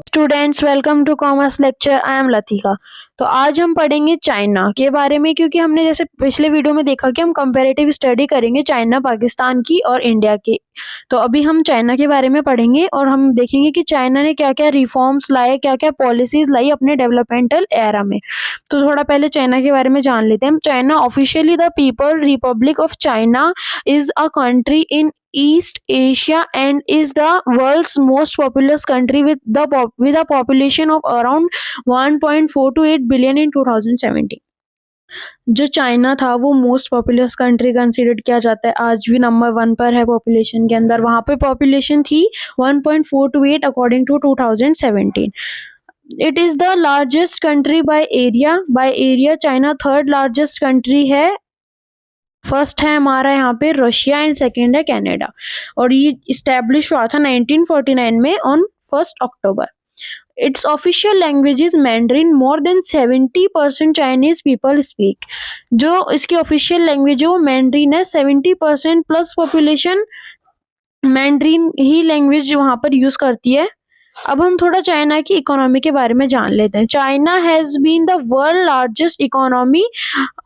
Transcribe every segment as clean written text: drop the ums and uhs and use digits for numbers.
Students, welcome to commerce lecture. I am Latika. तो आज हम पढ़ेंगे चाइना के बारे में, क्योंकि हमने जैसे पिछले वीडियो में देखा कि हम कंपैरेटिव स्टडी करेंगे चाइना, पाकिस्तान की और इंडिया की। तो अभी हम चाइना के बारे में पढ़ेंगे और हम देखेंगे कि चाइना ने क्या क्या रिफॉर्म्स लाए, क्या क्या पॉलिसीज लाई अपने डेवलपमेंटल एरा में। तो थोड़ा पहले चाइना के बारे में जान लेते हैं। China officially the people Republic of China is a country in East Asia and is the world's most populous country with a population of around 1.4 to 8 billion in 2017। जो चाइना था वो मोस्ट पॉपुलस कंट्री कंसीडर किया जाता है, आज भी number 1 पर है पॉपुलेशन के अंदर। वहां पे पॉपुलेशन थी 1.4 to 8 according to 2017। It is the largest country by area China third largest country है। फर्स्ट है हमारा यहाँ पे रशिया एंड सेकेंड है कनाडा। और ये इस्टेब्लिश हुआ था 1949 में on 1 October. Its official language is Mandarin. More than 70% Chinese people speak. जो इसकी ऑफिशियल लैंग्वेज है वो मैंड्रीन है। 70% प्लस पॉपुलेशन मैंड्रीन ही लैंग्वेज वहां पर यूज करती है। अब हम थोड़ा चाइना की इकोनॉमी के बारे में जान लेते हैं। China has been the world largest economy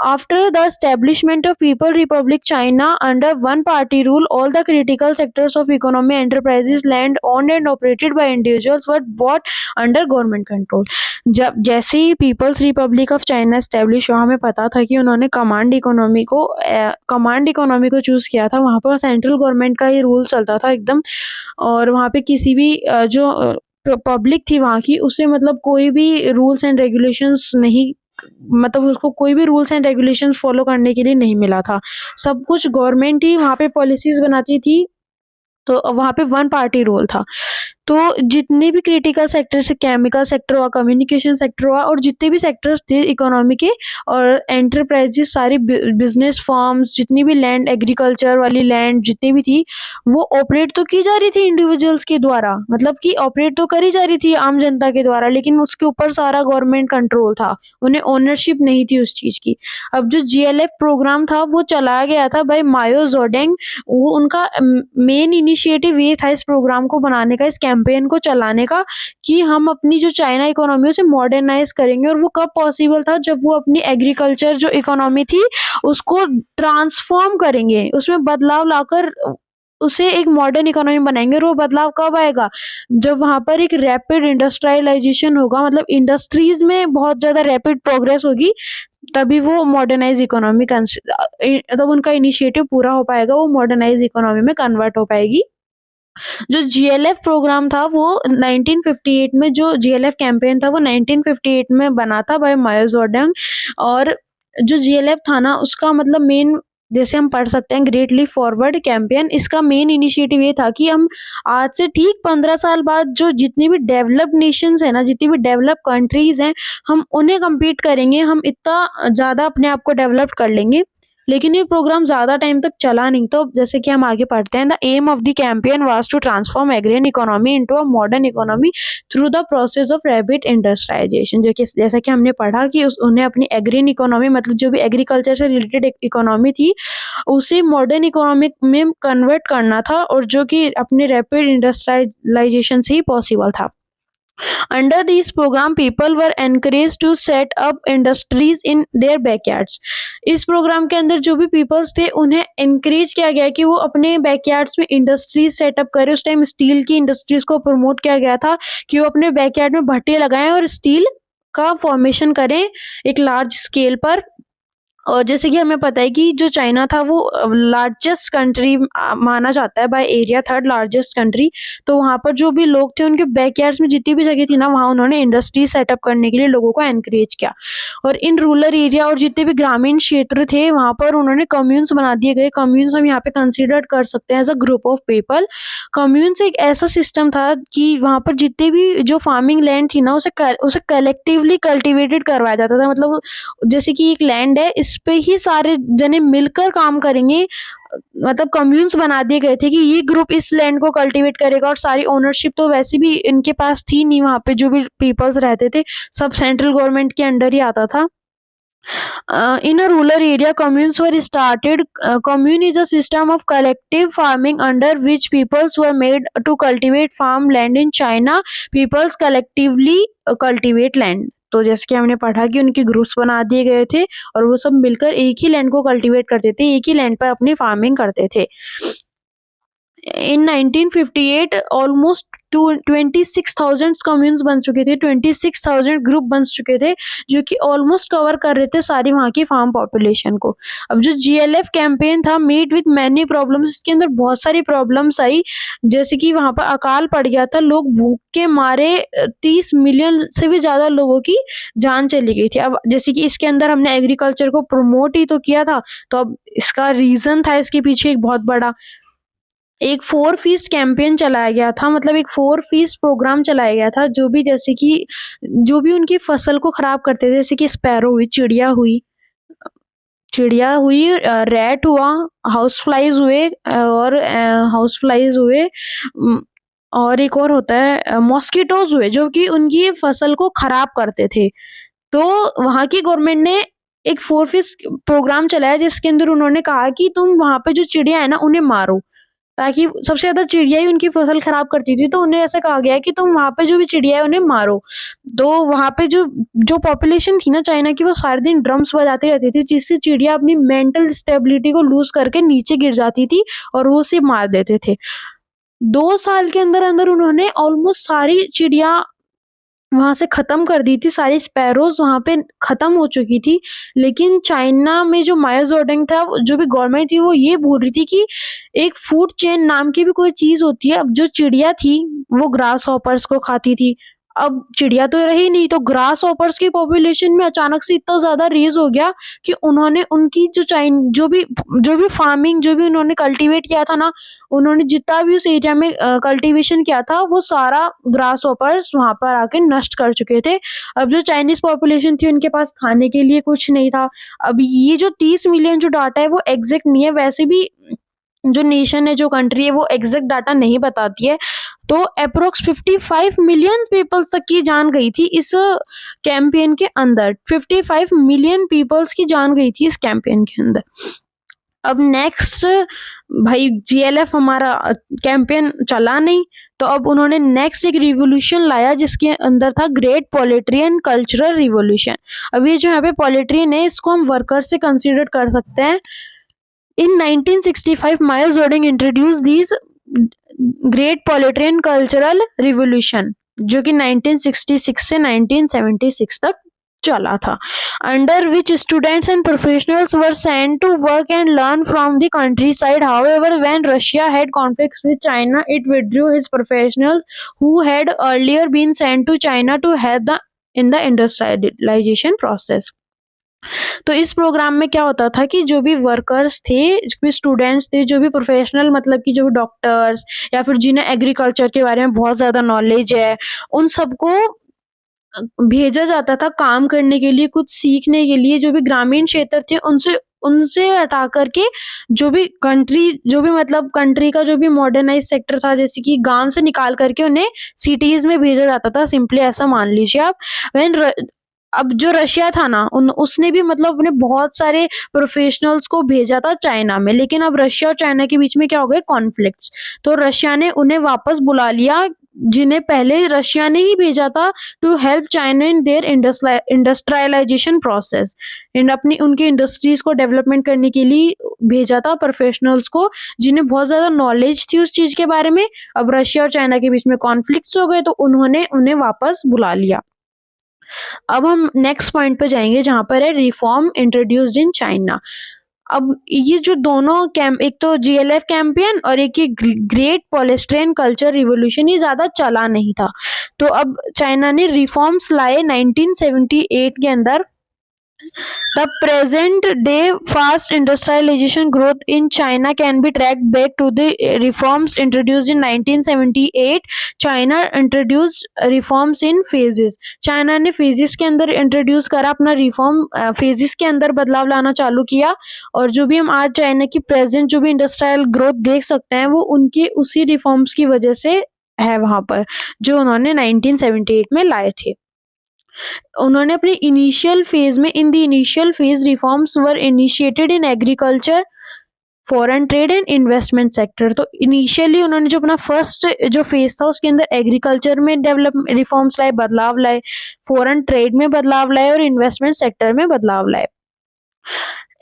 after the establishment of people republic China under one party rule. All the critical sectors of economy enterprises land owned and operated by individuals were bought under government control. जब जैसे ही people's republic of China establish हुआ, हमें पता था कि उन्होंने command economy को चूज किया था। वहां पर सेंट्रल गवर्नमेंट का ही रूल चलता था एकदम। और वहां पे किसी भी जो पब्लिक थी वहां की, उसे मतलब कोई भी रूल्स एंड रेगुलेशंस नहीं, मतलब उसको कोई भी रूल्स एंड रेगुलेशंस फॉलो करने के लिए नहीं मिला था। सब कुछ गवर्नमेंट ही वहां पे पॉलिसीज बनाती थी। तो वहां पे वन पार्टी रूल था। तो जितने भी क्रिटिकल सेक्टर से, केमिकल सेक्टर हुआ, कम्युनिकेशन सेक्टर हुआ, और जितने भी सेक्टर्स थे इकोनॉमी के और एंटरप्राइजेस, सारी बिजनेस फर्म्स, जितनी भी लैंड, एग्रीकल्चर वाली लैंड जितनी भी थी, वो ऑपरेट तो की जा रही थी इंडिविजुअल्स के द्वारा, मतलब कि ऑपरेट तो करी जा रही थी आम जनता के द्वारा, लेकिन उसके ऊपर सारा गवर्नमेंट कंट्रोल था। उन्हें ओनरशिप नहीं थी उस चीज की। अब जो GLF प्रोग्राम था वो चलाया गया था बाय माओ जेडुंग। वो उनका मेन इनिशिएटिव ये था इस प्रोग्राम को बनाने का, इस कैंपेन को चलाने का, कि हम अपनी जो चाइना इकोनॉमी उसे मॉडर्नाइज करेंगे। और वो कब पॉसिबल था? जब वो अपनी एग्रीकल्चर जो इकोनॉमी थी उसको ट्रांसफॉर्म करेंगे, उसमें बदलाव लाकर उसे एक मॉडर्न इकोनॉमी बनाएंगे। और वो बदलाव कब आएगा? जब वहां पर एक रैपिड इंडस्ट्रियलाइजेशन होगा, मतलब इंडस्ट्रीज में बहुत ज्यादा रैपिड प्रोग्रेस होगी, तभी वो मॉडर्नाइज इकोनॉमी, तब उनका इनिशिएटिव पूरा हो पाएगा, वो मॉडर्नाइज इकोनॉमी में कन्वर्ट हो पाएगी। जो GLF प्रोग्राम था वो 1958 में, जो GLF कैंपेन था वो 1958 में बना था बाय माओ जेडुंग। और जो GLF था ना, उसका मतलब मेन, जैसे हम पढ़ सकते हैं, ग्रेट लीप फॉरवर्ड कैंपेन, इसका मेन इनिशिएटिव ये था कि हम आज से ठीक 15 साल बाद जो जितनी भी डेवलप्ड नेशंस है ना, जितनी भी डेवलप्ड कंट्रीज हैं, हम उन्हें कम्पीट करेंगे, हम इतना ज्यादा अपने आप को डेवलप कर लेंगे। लेकिन ये प्रोग्राम ज्यादा टाइम तक चला नहीं। तो जैसे कि हम आगे पढ़ते हैं, the aim of the campaign was to transform agrarian economy into a modern economy through the process of rapid industrialisation. जो कि जैसा कि हमने पढ़ा कि उन्हें अपनी एग्रियन इकोनॉमी, मतलब जो भी एग्रीकल्चर से रिलेटेड इकोनॉमी थी, उसे मॉडर्न इकोनॉमी में कन्वर्ट करना था, और जो कि अपने रैपिड इंडस्ट्रियलाइजेशन से ही पॉसिबल था। Under this program, people were encouraged to set up industries in their backyards. इस प्रोग्राम के अंदर जो भी पीपल्स थे उन्हें encourage किया गया कि वो अपने बैकयार्ड्स में इंडस्ट्रीज सेटअप करें। उस टाइम स्टील की इंडस्ट्रीज को प्रमोट किया गया था कि वो अपने बैकयार्ड में भट्टे लगाएं और स्टील का फॉर्मेशन करें एक लार्ज स्केल पर। और जैसे कि हमें पता है कि जो चाइना था वो लार्जेस्ट कंट्री माना जाता है by area, third largest country. तो वहां पर जो भी लोग थे उनके बैकयार्ड्स में जितनी भी जगह थी ना, वहां उन्होंने इंडस्ट्री सेटअप करने के लिए लोगों को एनकरेज किया। और इन रूरल एरिया और जितने भी ग्रामीण क्षेत्र थे वहां पर उन्होंने कम्यून्स बना दिए गए। कम्यून्स हम यहाँ पे कंसिडर कर सकते हैं as a group of people. Communes एक ऐसा सिस्टम था कि वहां पर जितने भी जो फार्मिंग लैंड थी ना, उसे कलेक्टिवली कल्टिवेटेड करवाया जाता था। मतलब जैसे कि एक लैंड है, इस पे ही सारे जने मिलकर काम करेंगे। मतलब कम्यून्स बना दिए गए थे कि ये ग्रुप इस लैंड को कल्टीवेट करेगा, और सारी ओनरशिप तो वैसे भी इनके पास थी नहीं। वहां पे जो भी पीपल्स रहते थे सब सेंट्रल गवर्नमेंट के अंडर ही आता था। In a rural area, communes were started. Commune is a system of collective farming under which peoples were made to cultivate farmland. In China, peoples collectively cultivate land. तो जैसे कि हमने पढ़ा कि उनके ग्रुप्स बना दिए गए थे और वो सब मिलकर एक ही लैंड को कल्टीवेट करते थे, एक ही लैंड पर अपनी फार्मिंग करते थे। इन 1958 ऑलमोस्ट 26,000 कम्यून्स बन चुके थे, 26,000 ग्रुप बन चुके थे, जो कि ऑलमोस्ट कवर कर रहे थे सारी वहाँ की फार्म पॉपुलेशन को। अब जो GLF कैंपेन था, मीट विद मैनी प्रॉब्लम्स, इसके अंदर बहुत सारी प्रॉब्लम्स आई, जैसे कि वहाँ पर अकाल पड़ गया था, लोग भूख के मारे 30 मिलियन से भी ज्यादा लोगों की जान चली गई थी। अब जैसे कि इसके अंदर हमने एग्रीकल्चर को प्रमोट ही तो किया था, तो अब इसका रीजन था इसके पीछे एक बहुत बड़ा, एक 4 फीस्ट कैंपेन चलाया गया था, मतलब एक 4 फीस्ट प्रोग्राम चलाया गया था, जो भी जैसे कि जो भी उनकी फसल को खराब करते थे, जैसे कि स्पैरो हुई, चिड़िया हुई, रैट हुआ, हाउस फ्लाइज हुए, और एक और होता है मॉस्किटोज हुए, जो कि उनकी फसल को खराब करते थे। तो वहाँ की गवर्नमेंट ने एक 4 फीस्ट प्रोग्राम चलाया, जिसके अंदर उन्होंने कहा कि तुम वहाँ पे जो चिड़िया है ना, उन्हें मारो, ताकि सबसे ज्यादा चिड़िया ही उनकी फसल खराब करती थी, तो उन्हें ऐसा कहा गया कि तुम वहाँ पे जो भी चिड़िया है उन्हें मारो। तो वहाँ पे जो जो पॉपुलेशन थी ना चाइना की, वो सारे दिन ड्रम्स बजाती रहती थी, जिससे चिड़िया अपनी मेंटल स्टेबिलिटी को लूज करके नीचे गिर जाती थी और वो उसे मार देते थे। 2 साल के अंदर अंदर उन्होंने ऑलमोस्ट सारी चिड़िया वहाँ से खत्म कर दी थी, सारी स्पैरोज वहाँ पे खत्म हो चुकी थी। लेकिन चाइना में जो माओ जेडुंग था, जो भी गवर्नमेंट थी, वो ये बोल रही थी कि एक फूड चेन नाम की भी कोई चीज होती है। अब जो चिड़िया थी वो ग्रास हॉपर्स को खाती थी, अब चिड़िया तो रही नहीं, तो ग्रास हॉपर्स की पॉपुलेशन में अचानक से इतना ज्यादा रेज हो गया कि उन्होंने उनकी जो भी फार्मिंग, जो भी उन्होंने कल्टीवेट किया था ना, उन्होंने जितना भी उस एरिया में कल्टीवेशन किया था, वो सारा ग्रास हॉपर्स वहां पर आके नष्ट कर चुके थे। अब जो चाइनीज पॉपुलेशन थी, उनके पास खाने के लिए कुछ नहीं था। अब ये जो 30 मिलियन जो डाटा है वो एग्जैक्ट नहीं है, वैसे भी जो नेशन है, जो कंट्री है, वो एग्जैक्ट डाटा नहीं बताती है। तो अप्रोक्स 55 मिलियन पीपल्स तक की जान गई थी इस कैंपेन के अंदर, 55 मिलियन पीपल्स की जान गई थी इस कैंपेन के अंदर। अब नेक्स्ट भाई GLF हमारा कैंपेन चला नहीं, तो अब उन्होंने नेक्स्ट एक रिवोल्यूशन लाया, जिसके अंदर था great poultry and cultural revolution. अब ये जो यहाँ पे पोलिट्री है, इसको हम वर्कर से कंसिडर कर सकते हैं। In 1965, Mao Zedong introduced these Great Poetry and Cultural Revolution, जो कि 1966 से 1976 तक चला था, under which students and professionals were sent to work and learn from the countryside. However, when Russia had conflicts with China, it withdrew its professionals who had earlier been sent to China to help in the industrialization process. तो इस programme में क्या होता था कि जो भी workers थे, जो भी स्टूडेंट्स थे, जो भी प्रोफेशनल, मतलब कि जो डॉक्टर्स या फिर जिन्हें एग्रीकल्चर के बारे में बहुत ज्यादा नॉलेज है, उन सबको भेजा जाता था काम करने के लिए, कुछ सीखने के लिए। जो भी ग्रामीण क्षेत्र थे, उनसे उनसे हटा करके जो भी मतलब कंट्री का जो भी मॉडर्नाइज सेक्टर था, जैसे कि गांव से निकाल करके उन्हें सिटीज में भेजा जाता था, सिंपली ऐसा मान लीजिए आप। व्हेन अब जो रशिया था ना, उसने भी मतलब अपने बहुत सारे प्रोफेशनल्स को भेजा था चाइना में, लेकिन अब रशिया और चाइना के बीच में क्या हो गए, कॉन्फ्लिक्ट्स। तो रशिया ने उन्हें वापस बुला लिया, जिन्हें पहले रशिया ने ही भेजा था, to help China in their industrialization process, अपनी उनकी इंडस्ट्रीज को डेवलपमेंट करने के लिए भेजा था प्रोफेशनल्स को, जिन्हें बहुत ज्यादा नॉलेज थी उस चीज के बारे में। अब रशिया और चाइना के बीच में कॉन्फ्लिक्ट्स हो गए, तो उन्होंने उन्हें वापस बुला लिया। अब हम नेक्स्ट पॉइंट पे जाएंगे, जहां पर है रिफॉर्म इंट्रोड्यूस्ड इन चाइना। अब ये जो दोनों एक तो GLF कैंपेन और एक ये ग्रेट पोलिट्री कल्चर रिवोल्यूशन, ये ज्यादा चला नहीं था। तो अब चाइना ने रिफॉर्म्स लाए 1978 के अंदर। The present day fast industrialization growth in China can be tracked back to the reforms introduced in 1978. China introduced reforms in phases. China ने phases के अंदर introduce करा अपना reform, phases के अंदर बदलाव लाना चालू किया। और जो भी हम आज चाइना की present जो भी industrial growth देख सकते हैं, वो उनके उसी reforms की वजह से है वहां पर, जो उन्होंने 1978 में लाए थे। उन्होंने अपने in the initial phase reforms were initiated in agriculture, foreign trade and investment sector. तो इनिशियली उन्होंने जो अपना फर्स्ट जो फेज था उसके अंदर एग्रीकल्चर में डेवलप रिफॉर्म्स लाए, बदलाव लाए, फॉरेन ट्रेड में बदलाव लाए और इन्वेस्टमेंट सेक्टर में बदलाव लाए।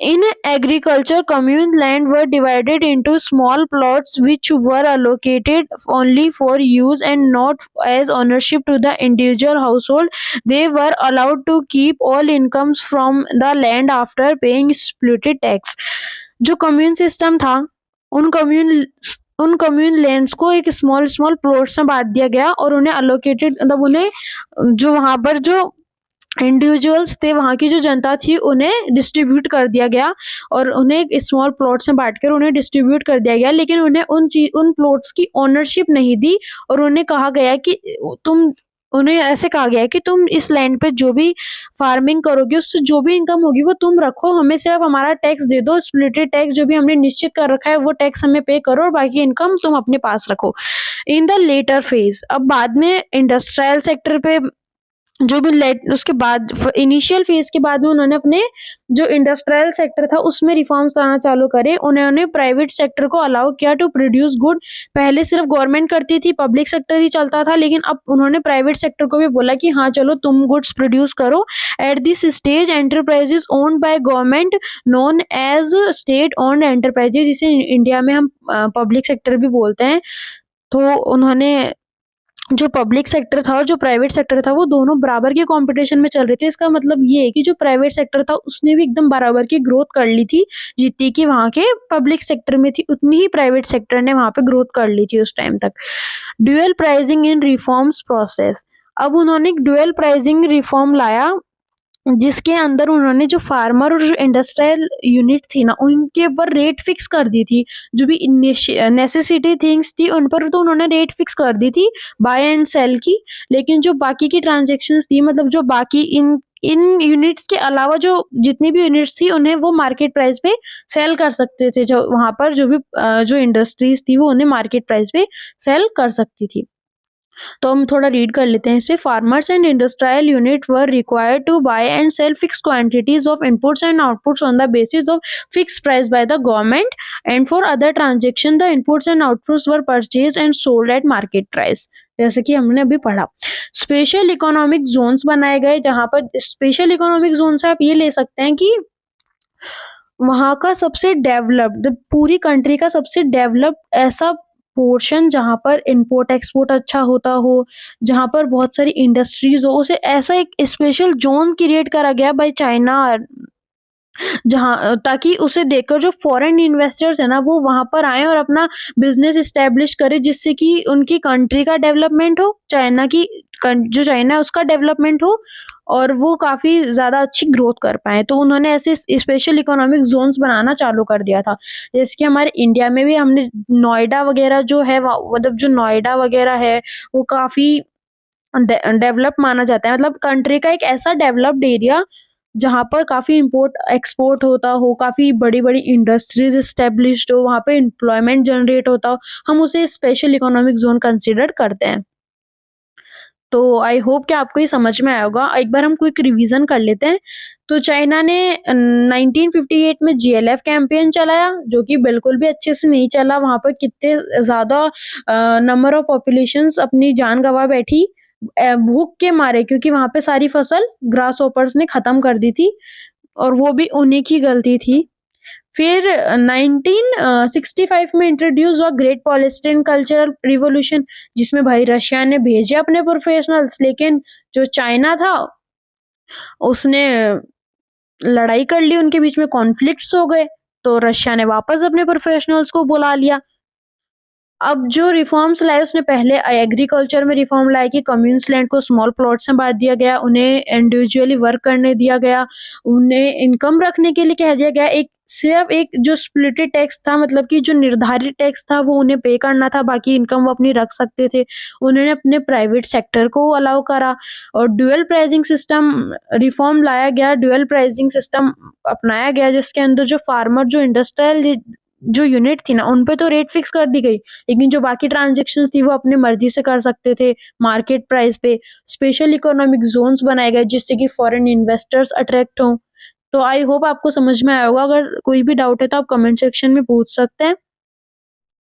In agriculture, commune land were divided into small plots which were allocated only for use and not as ownership to the individual household. They were allowed to keep all incomes from the land after paying split tax. जो commune system था, उन commune उन commune lands को एक small small plots में बांट दिया गया और उन्हें अलोकेटेड, मतलब उन्हें जो वहां पर जो इंडिविजुअल्स थे, वहाँ की जो जनता थी, उन्हें डिस्ट्रीब्यूट कर दिया गया और उन्हें स्मॉल प्लॉट्स में बांटकर उन्हें डिस्ट्रीब्यूट कर दिया गया। लेकिन उन्हें उन प्लॉट्स की ओनरशिप नहीं दी और उन्हें कहा गया कि उन्हें ऐसे कहा गया कि तुम इस लैंड पे जो भी फार्मिंग करोगे उससे जो भी इनकम होगी वो तुम रखो, हमें सिर्फ हमारा टैक्स दे दो, स्प्लिटेड टैक्स जो भी हमने निश्चित कर रखा है वो टैक्स हमें पे करो और बाकी इनकम तुम अपने पास रखो। इन द लेटर फेज, अब बाद में इंडस्ट्रियल सेक्टर पे जो भी उसके बाद इनिशियल फेज के बाद में उन्होंने अपने जो इंडस्ट्रियल सेक्टर था उसमें रिफॉर्म्स लाना चालू करे। उन्होंने प्राइवेट सेक्टर को अलाउ किया टू प्रोड्यूस गुड। पहले सिर्फ गवर्नमेंट करती थी, पब्लिक सेक्टर ही चलता था, लेकिन अब उन्होंने प्राइवेट सेक्टर को भी बोला कि हाँ चलो तुम गुड्स प्रोड्यूस करो। At this stage enterprises owned by government known as state owned enterprises, जिसे इंडिया में हम पब्लिक सेक्टर भी बोलते हैं, तो उन्होंने जो पब्लिक सेक्टर था और जो प्राइवेट सेक्टर था वो दोनों बराबर के कंपटीशन में चल रहे थे। इसका मतलब ये है कि जो प्राइवेट सेक्टर था उसने भी एकदम बराबर की ग्रोथ कर ली थी, जितनी कि वहां के पब्लिक सेक्टर में थी उतनी ही प्राइवेट सेक्टर ने वहां पे ग्रोथ कर ली थी उस टाइम तक। ड्यूअल प्राइसिंग इन रिफॉर्म्स प्रोसेस, अब उन्होंने एक ड्यूअल प्राइसिंग रिफॉर्म लाया जिसके अंदर उन्होंने जो फार्मर और जो इंडस्ट्रियल यूनिट थी ना उनके ऊपर रेट फिक्स कर दी थी। जो भी नेसेसिटी थिंग्स थी उन पर तो उन्होंने रेट फिक्स कर दी थी बाय एंड सेल की, लेकिन जो बाकी की ट्रांजेक्शन्स थी, मतलब जो बाकी इन इन यूनिट्स के अलावा जो जितनी भी यूनिट्स थी उन्हें वो मार्केट प्राइस पे सेल कर सकते थे। जो वहां पर जो भी जो इंडस्ट्रीज थी वो उन्हें मार्केट प्राइस पे सेल कर सकती थी। तो हम थोड़ा रीड कर लेते हैं इसे। Farmers and industrial unit were required to buy and sell fix quantities of inputs and outputs on the basis of fix price by the government and for other transaction the inputs and outputs were purchase and sold at market price, जैसे कि हमने अभी पढ़ा। Special economic zones बनाए गए, जहां पर special economic zone से आप ये ले सकते हैं कि वहां का सबसे डेवलप्ड, पूरी कंट्री का सबसे डेवलप्ड ऐसा पोर्शन जहां पर इंपोर्ट एक्सपोर्ट अच्छा होता हो, जहां पर बहुत सारी इंडस्ट्रीज हो, उसे ऐसा एक स्पेशल जोन क्रिएट करा गया बाय चाइना, जहाँ ताकि उसे देखकर जो फॉरेन इन्वेस्टर्स है ना वो वहां पर आए और अपना बिजनेस इस्टेब्लिश करे, जिससे कि उनकी कंट्री का डेवलपमेंट हो, जो चाइना है उसका डेवलपमेंट हो और वो काफी ज्यादा अच्छी ग्रोथ कर पाए। तो उन्होंने ऐसे स्पेशल इकोनॉमिक जोन्स बनाना चालू कर दिया था। जैसे कि हमारे इंडिया में भी हमने नोएडा वगैरह जो है, मतलब जो नोएडा वगैरह है वो काफी डेवलप माना जाता है, मतलब कंट्री का एक ऐसा डेवलप्ड एरिया जहाँ पर काफी इंपोर्ट एक्सपोर्ट होता हो, काफी बड़ी बड़ी इंडस्ट्रीज एस्टेब्लिश्ड हो, वहाँ पे एम्प्लॉयमेंट जनरेट होता हो, हम उसे स्पेशल इकोनॉमिक जोन कंसिडर करते हैं। तो आई होप कि आपको ये समझ में आया होगा। एक बार हम क्विक रिवीजन कर लेते हैं। तो चाइना ने 1958 में जीएलएफ कैंपेन चलाया, जो कि बिल्कुल भी अच्छे से नहीं चला। वहां पर कितने ज्यादा नंबर ऑफ पॉपुलेशंस अपनी जान गंवा बैठी भूख के मारे, क्योंकि वहां पे सारी फसल ग्रास होपर्स ने खत्म कर दी थी और वो भी उन्हीं की गलती थी। फिर 1965 में इंट्रोड्यूस हुआ ग्रेट पॉलिस्टीन कल्चरल रिवॉल्यूशन, जिसमें भाई रशिया ने भेजे अपने प्रोफेशनल्स, लेकिन जो चाइना था उसने लड़ाई कर ली, उनके बीच में कॉन्फ्लिक्ट्स हो गए, तो रशिया ने वापस अपने प्रोफेशनल्स को बुला लिया। अब जो रिफॉर्म्स लाए उसने पहले एग्रीकल्चर में रिफॉर्म लाया कि कम्युनिस्ट लैंड को स्मॉल प्लॉट्स में बांट दिया गया, उन्हें इंडिविजुअली वर्क करने दिया गया, उन्हें इनकम रखने के लिए कह दिया गया। सिर्फ एक जो स्प्लिटेड टैक्स था, मतलब कि जो निर्धारित टैक्स था वो उन्हें पे करना था, बाकी इनकम वो अपनी रख सकते थे। उन्होंने अपने प्राइवेट सेक्टर को अलाउ करा और ड्यूअल प्राइसिंग सिस्टम रिफॉर्म लाया गया, ड्यूअल प्राइसिंग सिस्टम अपनाया गया, जिसके अंदर जो फार्मर जो इंडस्ट्रियल जो यूनिट थी ना उन पे तो रेट फिक्स कर दी गई, लेकिन जो बाकी ट्रांजेक्शन थी वो अपनी मर्जी से कर सकते थे मार्केट प्राइस पे। स्पेशल इकोनॉमिक जोन्स बनाए गए जिससे कि फॉरेन इन्वेस्टर्स अट्रैक्ट हों। तो आई होप आपको समझ में आया होगा। अगर कोई भी डाउट है तो आप कमेंट सेक्शन में पूछ सकते हैं।